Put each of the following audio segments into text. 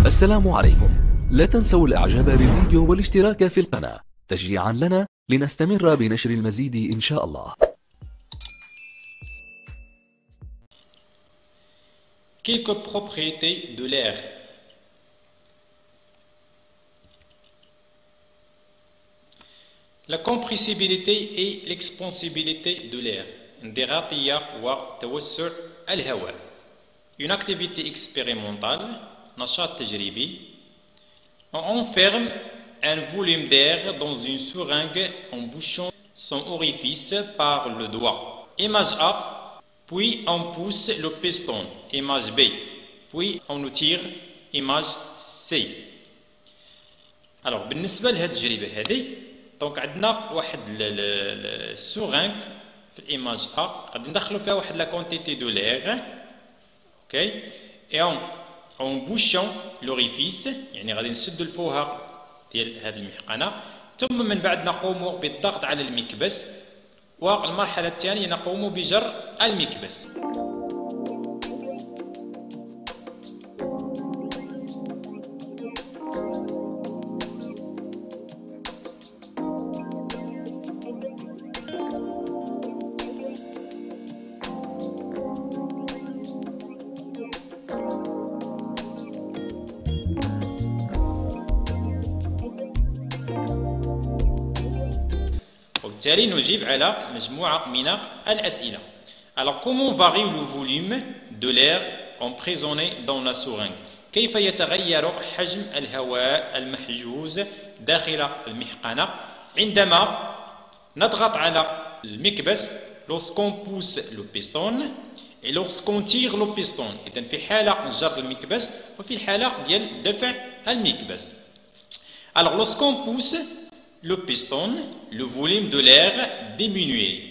السلام عليكم. لا تنسوا الاعجاب بالفيديو والاشتراك في القناة تشجيعا لنا لنستمر بنشر المزيد إن شاء الله. Quelques propriétés de l'air. La compressibilité et l'expansibilité de l'air. انضغاطية وتوسع الهواء. Une activité expérimentale, نشاط تجريبي. On enferme un volume d'air dans une seringue en bouchant son orifice par le doigt. Image A, puis on pousse le piston. Image B, puis on tire. Image C. Alors, بالنسبة لهذه التجربة هذه، دونك عندنا واحد السورانك في الإيماج A، غادي ندخلو فيها واحد لا كونتيتي دو ليغ، اوكي، et en bouchant l'orifice، يعني غادي نسدو الفوهة ديال هذه المحقنة، ثم من بعد نقوم بالضغط على المكبس، والمرحلة الثانية نقوم بجر المكبس. وبالتالي نجيب على مجموعة من الأسئلة. Alors, comment varie le volume de l'air emprisonné dans la seringue? كيف يتغير حجم الهواء المحجوز داخل المحقنة عندما نضغط على المكبس lorsqu'on pousse le piston et lorsqu'on tire le piston. إذن في حالة جر المكبس وفي الحالة ديال دفع المكبس. Alors, lorsqu'on pousse le piston, le volume de l'air diminue.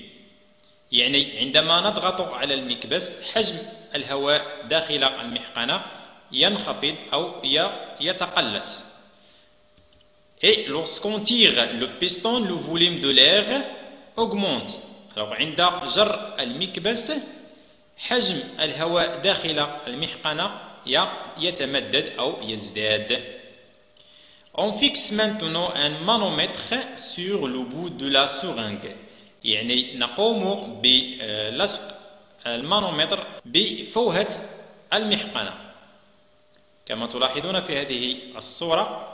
يعني عندما نضغط على المكبس حجم الهواء داخل المحقنة ينخفض أو يتقلص. Et lorsqu'on tire le piston, le volume de l'air augmente. Alors عند جر المكبس حجم الهواء داخل المحقنة يتمدد أو يزداد. On fixe maintenant un manomètre sur le bout de la seringue. يعني نقوم بلصق المانومتر بفوهة المحقنة كما تلاحظون في هذه الصورة.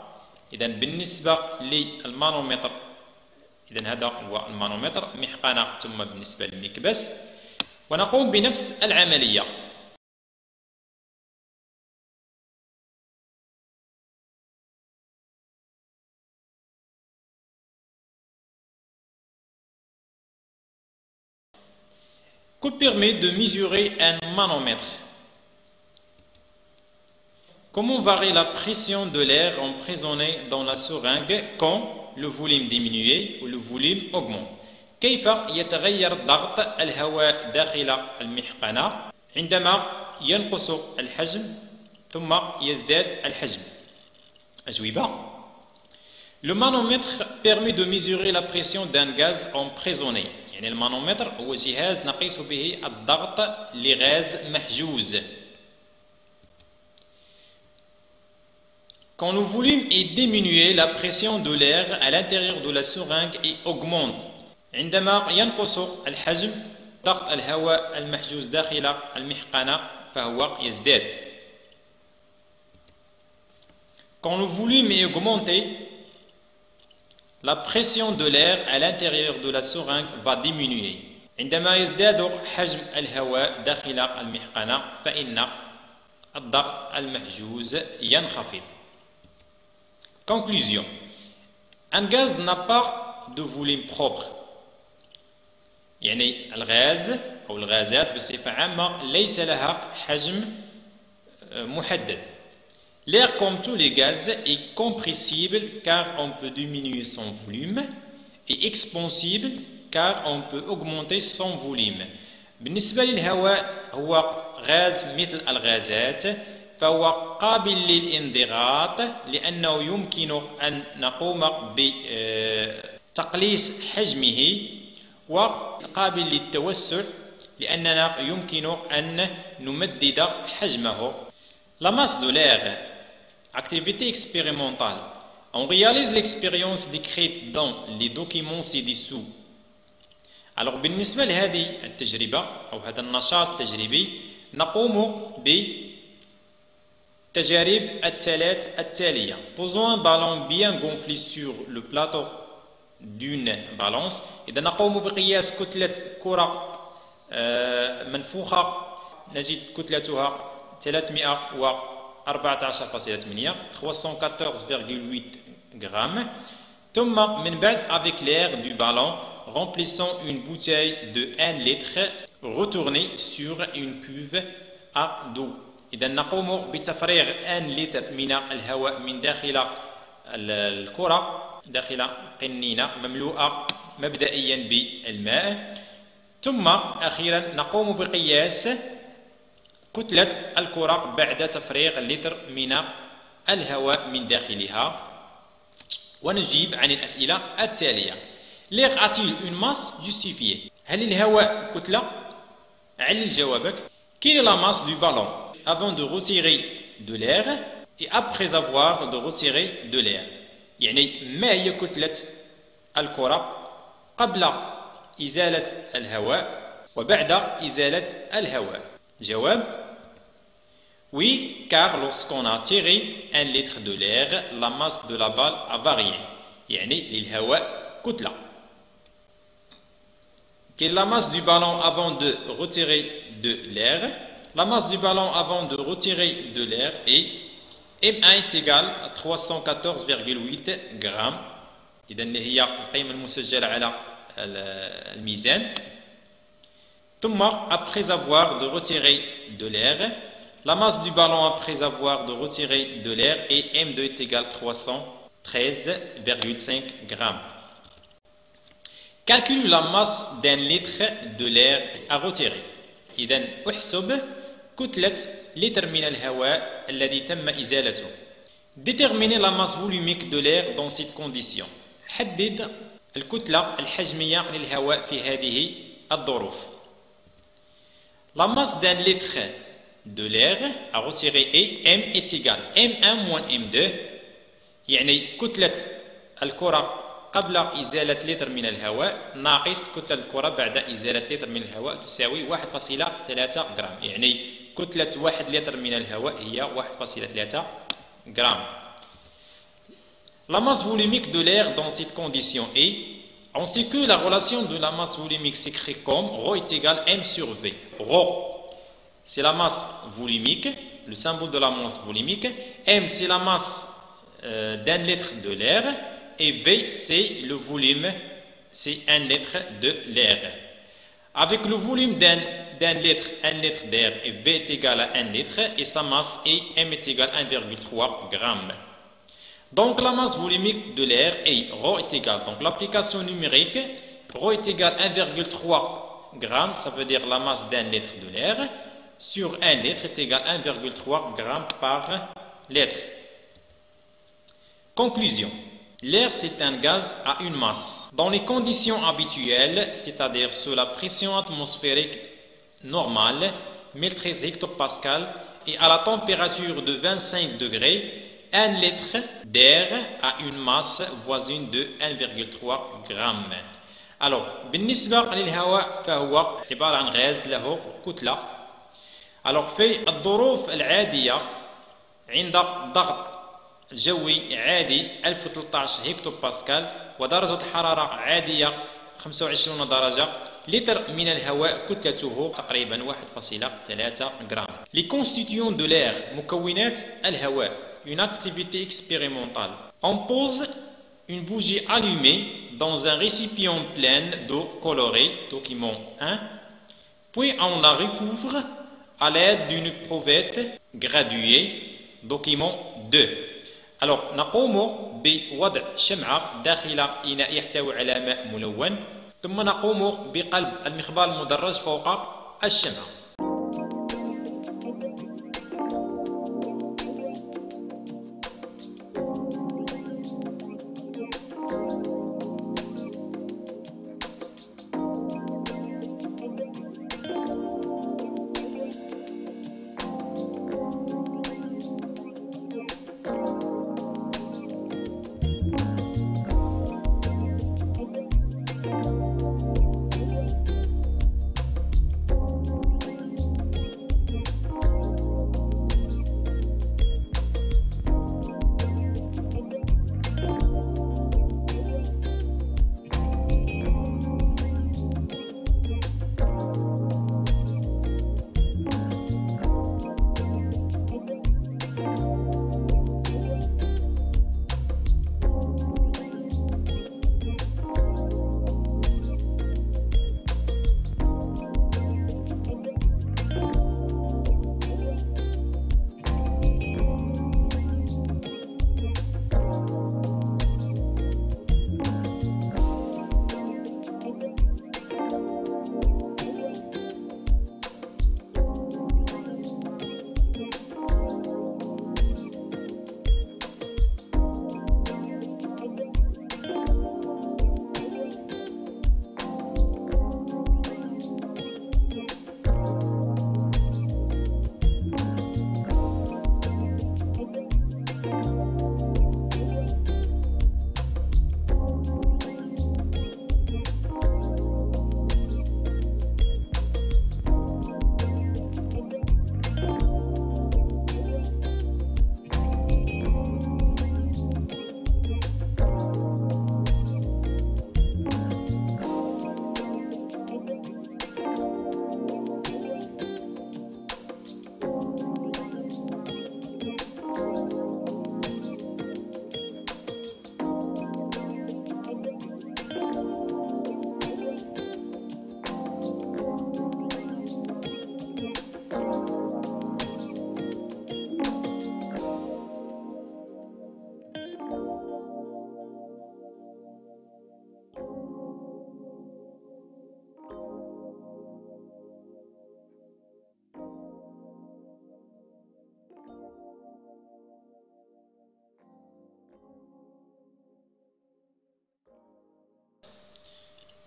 إذا بالنسبة للمانومتر، إذا هذا هو المانومتر محقنة، ثم بالنسبة للمكبس، ونقوم بنفس العملية. Que permet de mesurer un manomètre? Comment varie la pression de l'air emprisonné dans la seringue quand le volume diminue ou le volume augmente? كيف يتغير ضغط الهواء داخل المحقنة عندما ينقص الحجم ثم يزداد الحجم؟ أجوبة. Le manomètre permet de mesurer la pression d'un gaz emprisonné. يعني المانومتر هو جهاز نقيس به الضغط لغاز محجوز. Quand le volume est diminué, la pression de l'air à l'intérieur de la seringue augmente. عندما ينقص الحجم ضغط الهواء المحجوز داخل المحقنة فهو يزداد. Quand le volume est augmenté, la pression de l'air à l'intérieur de la seringue va diminuer. عندما يزداد حجم الهواء داخل المحقنة فإن الضغط المحجوز ينخفض. Conclusion. Un gaz n'a pas de volume propre. يعني الغاز أو الغازات بصفة عامة ليس لها حجم محدد. L'air, comme tous les gaz, est compressible car on peut diminuer son volume et expansible car on peut augmenter son volume. بالنسبة للهواء هو غاز مثل الغازات، فهو قابل للانضغاط لأنه يمكن أن نقوم بتقليص حجمه، وقابل للتوسع لأننا يمكن أن نمدد حجمه. La masse de l'air Activité expérimentale. On réalise l'expérience décrite dans les documents ci-dessous. Alors بالنسبة لهذه التجربة أو هذا النشاط التجريبي نقوم بالتجارب الثلاث التالية. Posons un ballon bien gonflé sur le plateau d'une balance. إذا نقوم بقياس كتلة كرة منفوخة نجد كتلتها 314.8 314,8 grammes. ثم من بعد avec l'air du ballon remplissons une bouteille de 1 litre retournée sur une cuve à d'eau. إذا نقوم بتفريغ 1 لتر من الهواء من داخل الكرة داخل قنينة مملوءة مبدئيا بالماء. ثم أخيرا نقوم بقياس كتلة الكرة بعد تفريغ لتر من الهواء من داخلها ونجيب عن الأسئلة التالية. L'air a-t-il une masse justifiée? هل الهواء كتلة؟ علل جوابك. Quelle est la masse du ballon? Avant de retirer de l'air et après avoir de retirer de l'air. يعني ما هي كتلة الكرة قبل إزالة الهواء وبعد إزالة الهواء؟ جواب: oui, car lorsqu'on a tiré 1 litre de l'air, la masse de la balle a varié. يعني للهواء كتلة. Quelle est la masse du ballon avant de retirer de l'air? La masse du ballon avant de retirer de l'air est M1 est égal à 314,8 grammes. إذا هي القيمة المسجلة على الميزان. ثم après avoir de retirer de l'air, la masse du ballon après avoir de retirer de l'air est M2 est égal à 313,5 grammes. Calcule la masse d'un litre de l'air à retirer. إذا احسب كتلة لتر من الهواء الذي تم إزالته. Déterminer la masse volumique de l'air dans cette condition. حدد الكتلة الحجمية للهواء في هذه الظروف. La masse d'un litre de l'air à retirer est M est égal M1 moins M2. يعني كتلة الكرة قبل إزالة لتر من الهواء ناقص كتلة الكرة بعد إزالة لتر من الهواء تساوي 1.3 غرام. يعني كتلة 1 لتر من الهواء هي 1.3 غرام. La masse volumique de l'air dans cette condition est, on sait que la relation de la masse volumique s'écrit comme ρ est égal M sur V. ρ, c'est la masse volumique, le symbole de la masse volumique. M, c'est la masse d'un litre de l'air. Et V, c'est le volume, c'est 1 litre de l'air. Avec le volume d'un litre, 1 litre d'air, et V est égal à 1 litre, et sa masse est M est égal à 1,3 g. Donc la masse volumique de l'air est ρ est égal, donc l'application numérique, ρ est égal à 1,3 g, ça veut dire la masse d'un litre de l'air, sur 1 litre est égal à 1,3 g par litre. Conclusion. L'air, c'est un gaz à une masse. Dans les conditions habituelles, c'est-à-dire sous la pression atmosphérique normale, 1013 hectopascales, et à la température de 25 degrés, 1 litre d'air a une masse voisine de 1,3 g. Alors, بالنسبة للهواء فهو عبارة عن غاز له كتلة. Alors, في الظروف العادية عند ضغط جوي عادي 1013 هكتوباسكال ودرجة حرارة عادية 25 درجة، لتر من الهواء كتلته تقريبا 1.3 غرام. Les constituants de l'air مكونات الهواء. Une activité expérimentale. On pose une bougie allumée dans un récipient plein d'eau colorée, document 1, puis on la recouvre à l'aide d'une prouvette graduée, document 2. Alors, نقوم بوضع شمعة داخل إناء يحتوي على ماء ملون، ثم نقوم بقلب المخبار المدرج فوق الشمعة.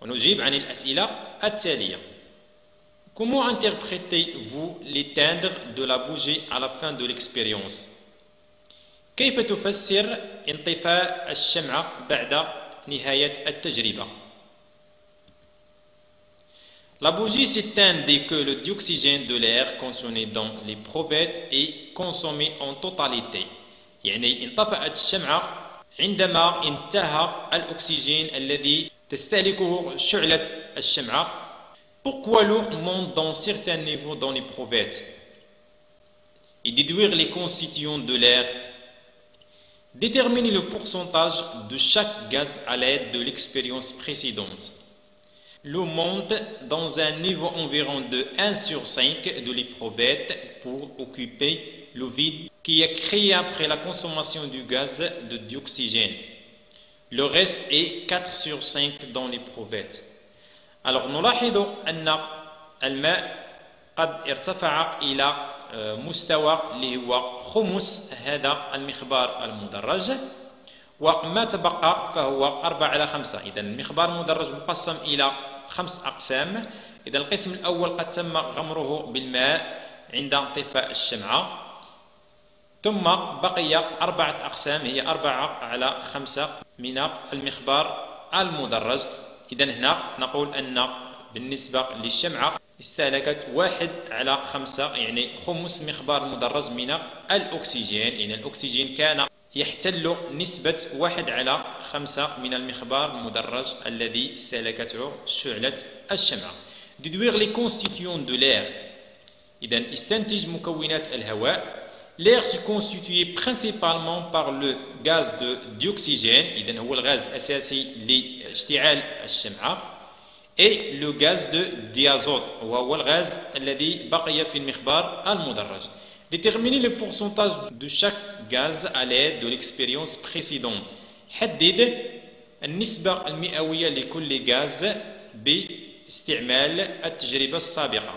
ونجيب عن الأسئلة التالية. Comment interprétez-vous l'éteindre de la bougie à la fin de l'expérience? كيف تفسر انطفاء الشمعة بعد نهاية التجربة؟ La bougie s'éteint dès que le dioxygène de l'air consommé dans l'éprouvette est consommé en totalité. يعني انطفأت الشمعة عندما انتهى الأكسجين الذي تستهلكه شعلة الشمعة. Pourquoi l'eau monte dans certains niveaux dans l'éprouvette? Et déduire les constituants de l'air. Déterminer le pourcentage de chaque gaz à l'aide de l'expérience précédente. L'eau monte dans un niveau environ de 1 sur 5 de l'éprouvette pour occuper le vide qui est créé après la consommation du gaz de dioxygène. Le reste est 4 sur 5 dans l'éprouvette. Alors نلاحظ أن الماء قد ارتفع إلى مستوى اللي هو خمس هذا المخبار المدرج، وما تبقى فهو 4/5. إذا المخبار المدرج مقسم إلى 5 أقسام. إذا القسم الأول قد تم غمره بالماء عند انطفاء الشمعة، ثم بقي 4 أقسام هي 4/5 من المخبار المدرج. إذا هنا نقول أن بالنسبة للشمعة استهلكت 1/5 يعني خمس مخبار مدرج من الأكسجين. يعني الأكسجين كان يحتل نسبة 1/5 من المخبار المدرج الذي استهلكته شعلة الشمعة. Déduire les constituants de l'air. إذا استنتج مكونات الهواء. L'air se constituait principalement par le gaz de dioxygène. إذا هو الغاز الأساسي لاشتعال الشمعة. Et le gaz de diazote وهو الغاز الذي بقي في المخبار المدرج. Déterminer le pourcentage de chaque gaz à l'aide de l'expérience précédente. حدد النسبة المئوية لكل غاز باستعمال التجربة السابقة.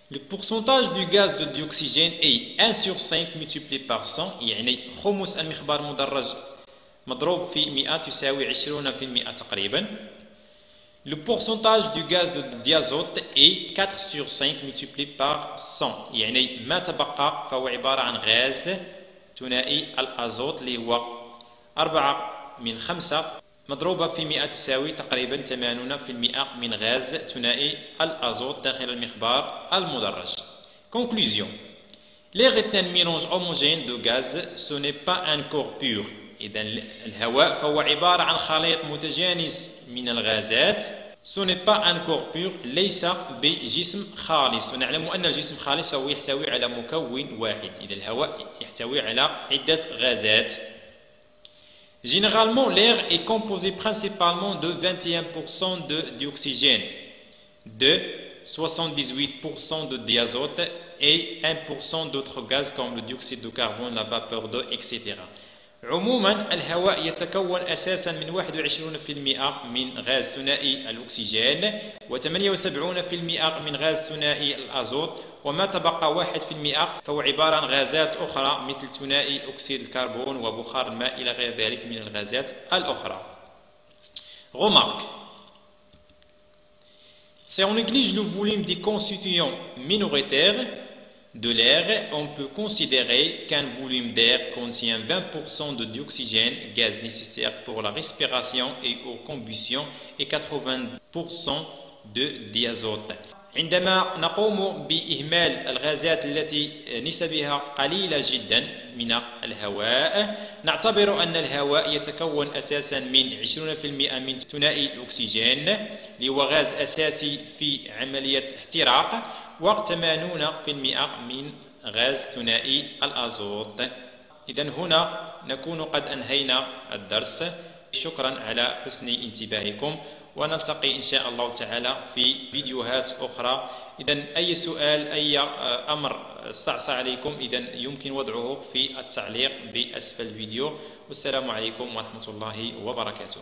Le pourcentage du gaz de dioxygène est 1 sur 5 multiplié par 100. يعني خمس المخبار المدرج مضروب في 100 تساوي 20% تقريبا. Le pourcentage du gaz de diazote est 4 sur 5 multiplié par 100. يعني ما تبقى فهو عبارة عن غاز ثنائي الأزوت اللي هو 4/5 مضروبة في 100 تساوي تقريبا 80% من غاز ثنائي الأزوت داخل المخبار المدرج. Conclusion. L'air est un mélange homogène de gaz. Ce n'est pas un corps pur. إذا الهواء فهو عبارة عن خليط متجانس من الغازات. Ce n'est pas un corps pur. ليس بجسم خالص. ونعلم أن الجسم خالص هو يحتوي على مكون واحد. إذا الهواء يحتوي على عدة غازات. Généralement, l'air est composé principalement de 21% d'oxygène, de 78% de diazote et 1% d'autres gaz comme le dioxyde de carbone, la vapeur d'eau, etc. عموما الهواء يتكون أساسا من 21% من غاز ثنائي الأكسجين و78% من غاز ثنائي الأزوت، وما تبقى 1% فهو عبارة عن غازات أخرى مثل ثنائي أكسيد الكربون وبخار الماء إلى غير ذلك من الغازات الأخرى. Remarque. Si on néglige le volume des constituants minoritaires de l'air, on peut considérer qu'un volume d'air contient 20% de dioxygène, gaz nécessaire pour la respiration et aux combustions, et 80% de diazote. عندما نقوم بإهمال الغازات التي نسبها قليلة جدا من الهواء، نعتبر أن الهواء يتكون أساسا من 20% من ثنائي الأكسجين اللي هو غاز أساسي في عملية احتراق، و80% من غاز ثنائي الأزوت. إذا هنا نكون قد أنهينا الدرس. شكرا على حسن انتباهكم، ونلتقي إن شاء الله تعالى في فيديوهات أخرى. إذا أي سؤال أي أمر استعصى عليكم إذا يمكن وضعه في التعليق بأسفل الفيديو. والسلام عليكم ورحمة الله وبركاته.